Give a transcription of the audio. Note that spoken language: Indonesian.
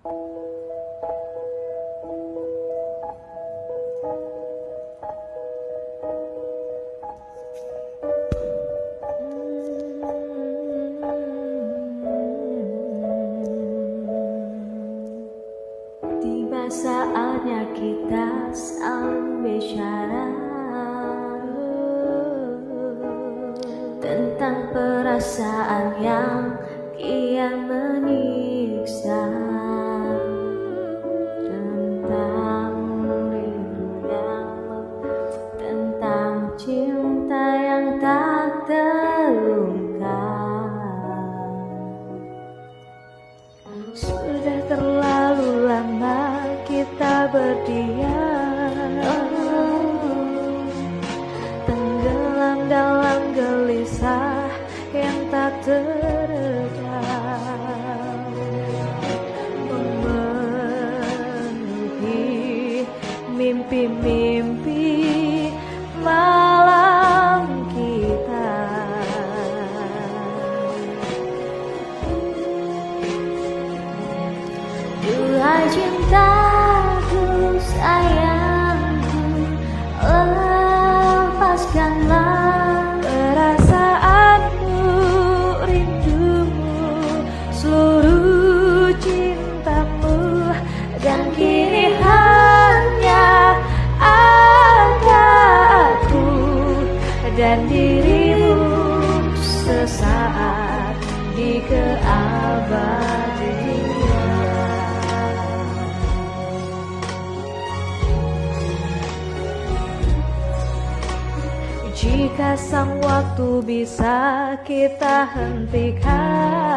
Tiba saatnya kita saling bicara tentang perasaan yang kian menyiksa, tentang rindu tentang cinta yang tak terungkap. Sudah terlalu lama kita berdiam, tenggelam dalam gelisah yang tak teredam, memenuhi mimpi-mimpi malam kita. Duhai cintaku, sayangku, lepaskanlah perasaanmu, rindumu, seluruh cintamu, dan kini hanya ada aku dan dirimu sesaat di keabadian. Jika sang waktu bisa kita hentikan,